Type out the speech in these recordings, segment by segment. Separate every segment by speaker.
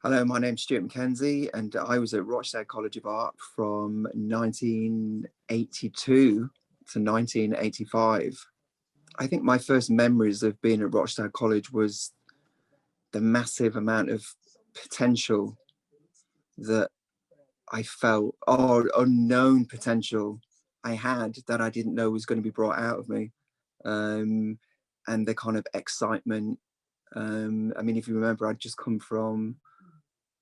Speaker 1: Hello, my name's Stuart McKenzie, and I was at Rochdale College of Art from 1982 to 1985. I think my first memories of being at Rochdale College was the massive amount of potential that I felt, or unknown potential I had that I didn't know was going to be brought out of me, um, and the kind of excitement. I mean, if you remember, I'd just come from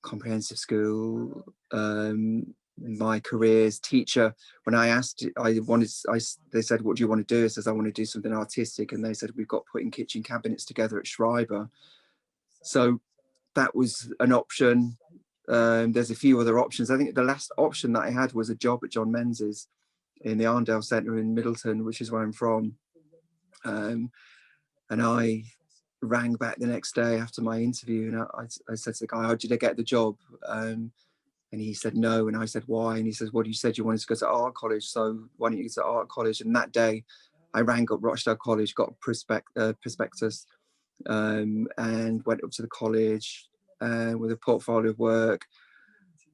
Speaker 1: comprehensive school. My careers teacher, when I asked, they said, what do you want to do? I says, I want to do something artistic. And they said, we've got putting kitchen cabinets together at Schreiber. So that was an option. There's a few other options. I think the last option that I had was a job at John Menzies in the Arndale Centre in Middleton, which is where I'm from. And I rang back the next day after my interview, and I said to the guy, "How did I get the job?" And he said no, and I said why, and he says, "Well, you said you wanted to go to art college, so why don't you go to art college?" And that day, I rang up Rochdale College, got a prospectus, and went up to the college with a portfolio of work.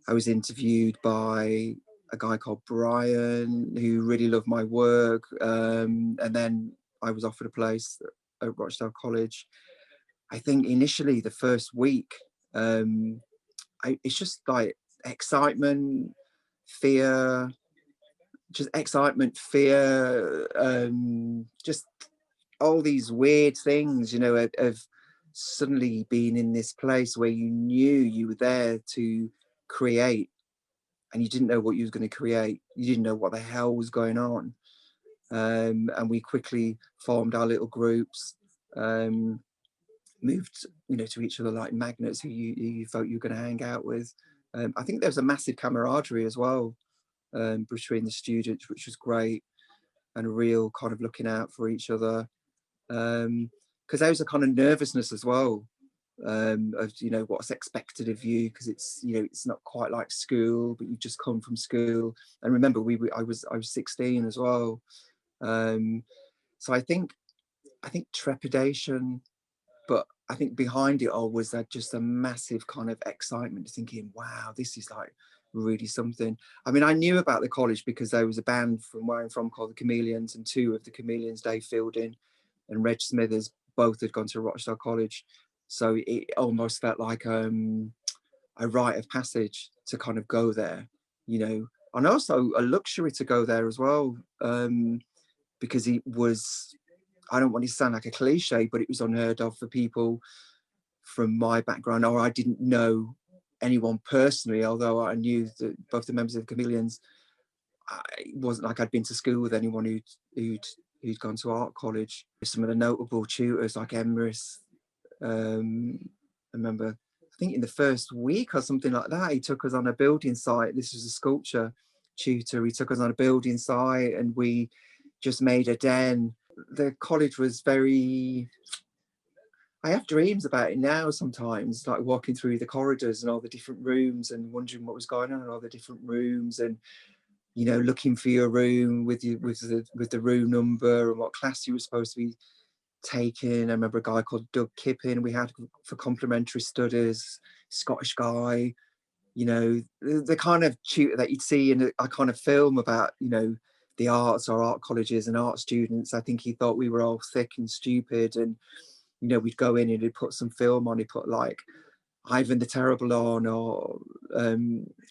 Speaker 1: I was interviewed by a guy called Brian, who really loved my work, and then I was offered a place at Rochdale College. I think initially the first week, it's just like excitement, fear, just all these weird things, of suddenly being in this place where you knew you were there to create, and you didn't know what you was going to create. You didn't know what the hell was going on. And we quickly formed our little groups, moved, to each other like magnets who you felt you were going to hang out with. I think there was a massive camaraderie as well, between the students, which was great, and a real kind of looking out for each other. Because there was a kind of nervousness as well, of what's expected of you, because it's not quite like school, but you've just come from school. And remember, I was 16 as well. So I think trepidation, but I think behind it all was that just a massive kind of excitement, thinking, wow, this is like really something. I mean, I knew about the college because there was a band from where I'm from called the Chameleons, and two of the Chameleons, Dave Fielding and Reg Smithers, both had gone to Rochdale College. So it almost felt like a rite of passage to kind of go there, and also a luxury to go there as well, because it was, I don't want to sound like a cliche, but it was unheard of for people from my background, or I didn't know anyone personally, although I knew that both the members of the Chameleons. It wasn't like I'd been to school with anyone who'd gone to art college. Some of the notable tutors like Emrys, I remember, I think in the first week or something like that, he took us on a building site. This was a sculpture tutor. He took us on a building site, and we just made a den. The college was very, I have dreams about it now sometimes, like walking through the corridors and all the different rooms and wondering what was going on in all the different rooms, and looking for your room with the room number and what class you were supposed to be taking. I remember a guy called Doug Kipping we had for complementary studies, Scottish guy, the kind of tutor that you'd see in a kind of film about, the arts or art colleges and art students. I think he thought we were all thick and stupid, and we'd go in and he'd put some film on. He'd put like Ivan the Terrible on, or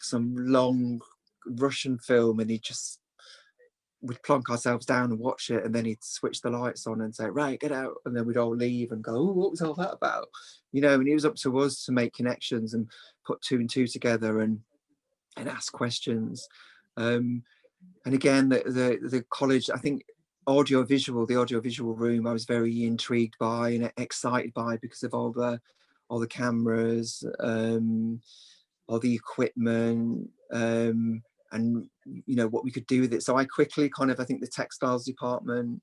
Speaker 1: some long Russian film, and we'd plonk ourselves down and watch it, and then he'd switch the lights on and say, right, get out, and then we'd all leave and go, oh, what was all that about? And it was up to us to make connections and put two and two together, and ask questions. And again, the college, I think the audiovisual room, I was very intrigued by and excited by, because of all the cameras, all the equipment, and what we could do with it. So I quickly I think the textiles department,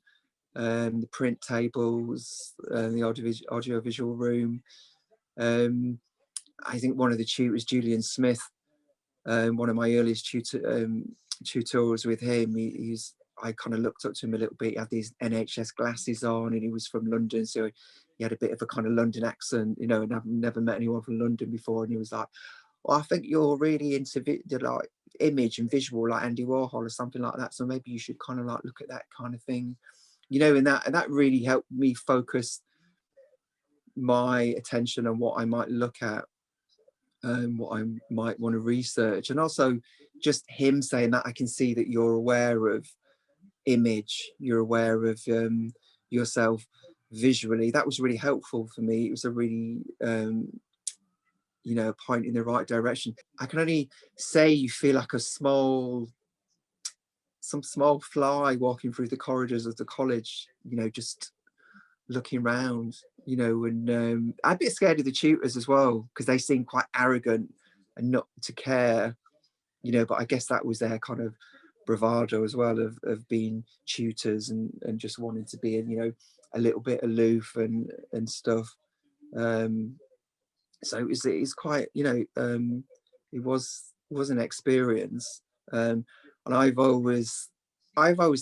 Speaker 1: the print tables, the audiovisual room. I think one of the tutors, Julian Smith, one of my earliest tutors with him, I kind of looked up to him a little bit. He had these NHS glasses on, and he was from London, so he had a bit of a kind of London accent, you know, and I've never met anyone from London before. And he was like, well, I think you're really into the like image and visual like Andy Warhol or something like that, so maybe you should kind of like look at that kind of thing, you know. And that really helped me focus my attention on what I might look at, what I might want to research. And also just him saying that I can see that you're aware of image, you're aware of yourself visually. That was really helpful for me. It was a really you know, point in the right direction. I can only say you feel like some small fly walking through the corridors of the college, you know, just looking around, you know. And I'm a bit scared of the tutors as well, because they seem quite arrogant and not to care, you know, but I guess that was their kind of bravado as well, of being tutors and just wanting to be, you know, a little bit aloof and stuff. So it's quite, you know, it was an experience. And I've always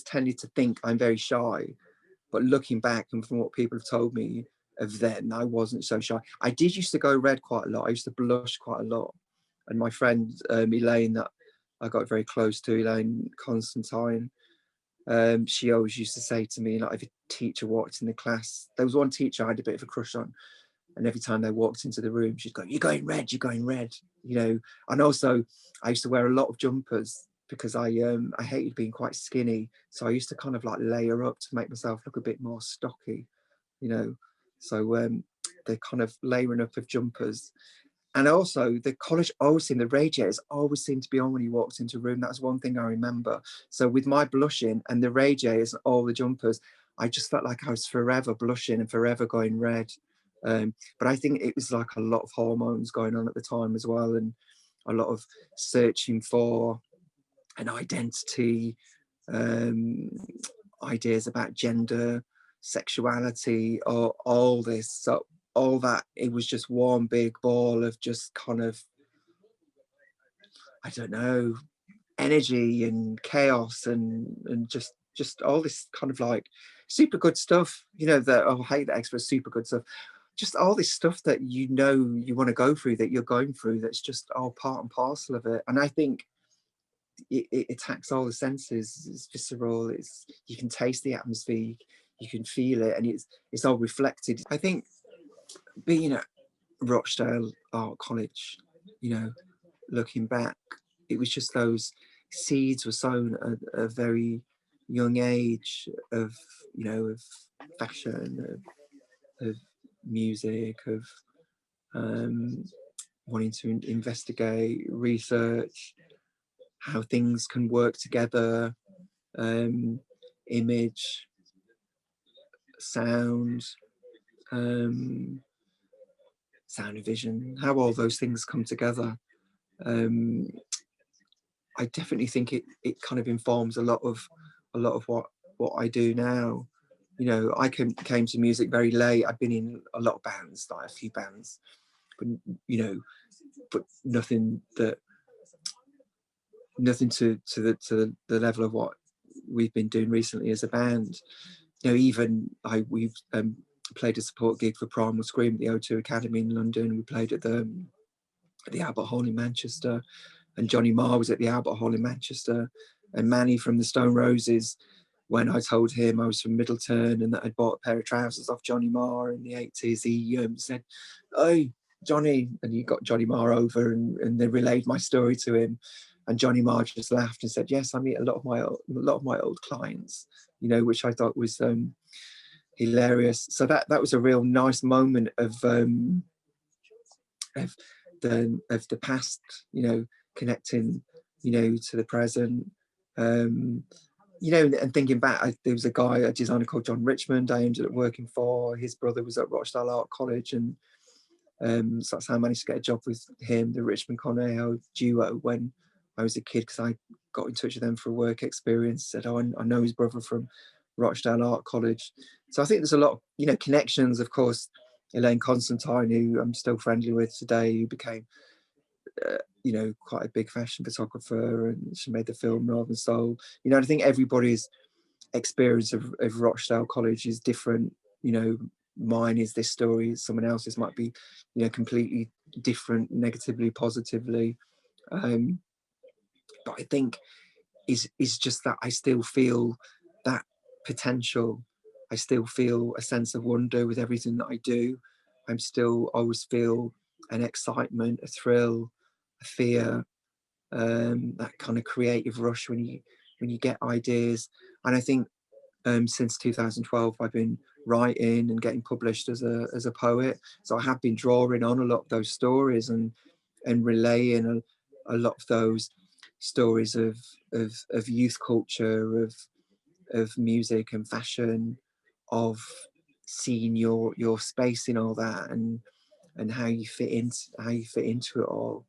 Speaker 1: tended to think I'm very shy, but looking back and from what people have told me of then, I wasn't so shy. I did used to go red quite a lot. I used to blush quite a lot. And my friend Elaine, that I got very close to, Elaine Constantine, she always used to say to me, like, if a teacher walked in the class, there was one teacher I had a bit of a crush on, and every time they walked into the room, she'd go, "You're going red, you're going red," you know. And also, I used to wear a lot of jumpers because I hated being quite skinny, so I used to kind of like layer up to make myself look a bit more stocky, you know. So the kind of layering up of jumpers. And also the college always seemed, the radiators always seemed to be on when you walked into a room. That's one thing I remember. So with my blushing and the radiators and all the jumpers, I just felt like I was forever blushing and forever going red. But I think it was like a lot of hormones going on at the time as well, and a lot of searching for an identity, um, ideas about gender, sexuality, or all this. So all that, it was just one big ball of just kind of, I don't know, energy and chaos and just all this kind of like super good stuff, you know, that, oh, I hate that extra super good stuff, just all this stuff that, you know, you want to go through, that you're going through, that's just all part and parcel of it. And I think it attacks all the senses. It's visceral, it's, you can taste the atmosphere, you can feel it, and it's all reflected. I think being at Rochdale Art College, you know, looking back, it was just those seeds were sown at a very young age of, you know, of fashion, of music, of wanting to investigate, research how things can work together, image, sound, sound and vision, how all those things come together. I definitely think it kind of informs a lot of what I do now. You know, I came to music very late. I've been in a lot of bands, like a few bands, but, you know, but nothing to the level of what we've been doing recently as a band. You know, even we've played a support gig for Primal Scream at the O2 Academy in London. We played at the Albert Hall in Manchester, and Johnny Marr was at the Albert Hall in Manchester, and Manny from the Stone Roses, when I told him I was from Middleton and that I'd bought a pair of trousers off Johnny Marr in the 80s, he said, "Hey, Johnny," and he got Johnny Marr over and they relayed my story to him. And Johnny Marr just laughed and said, "Yes, I meet a lot of my old clients," you know, which I thought was hilarious. So that was a real nice moment of the past, you know, connecting, you know, to the present. You know, and thinking back, there was a designer called John Richmond I ended up working for. His brother was at Rochdale Art College, and so that's how I managed to get a job with him, the Richmond Cornejo duo, when I was a kid, because I got in touch with them for a work experience. Said, "Oh, I know his brother from Rochdale Art College." So I think there's a lot of, you know, connections. Of course, Elaine Constantine, who I'm still friendly with today, who became you know, quite a big fashion photographer, and she made the film Northern Soul. You know, I think everybody's experience of Rochdale College is different. You know, mine is this story, someone else's might be, you know, completely different, negatively, positively. But I think is just that I still feel that potential. I still feel a sense of wonder with everything that I do. I always feel an excitement, a thrill, a fear, that kind of creative rush when you get ideas. And I think since 2012 I've been writing and getting published as a poet, so I have been drawing on a lot of those stories and relaying a lot of those stories of youth culture, of music and fashion, of seeing your space in all that, and how you fit into it all.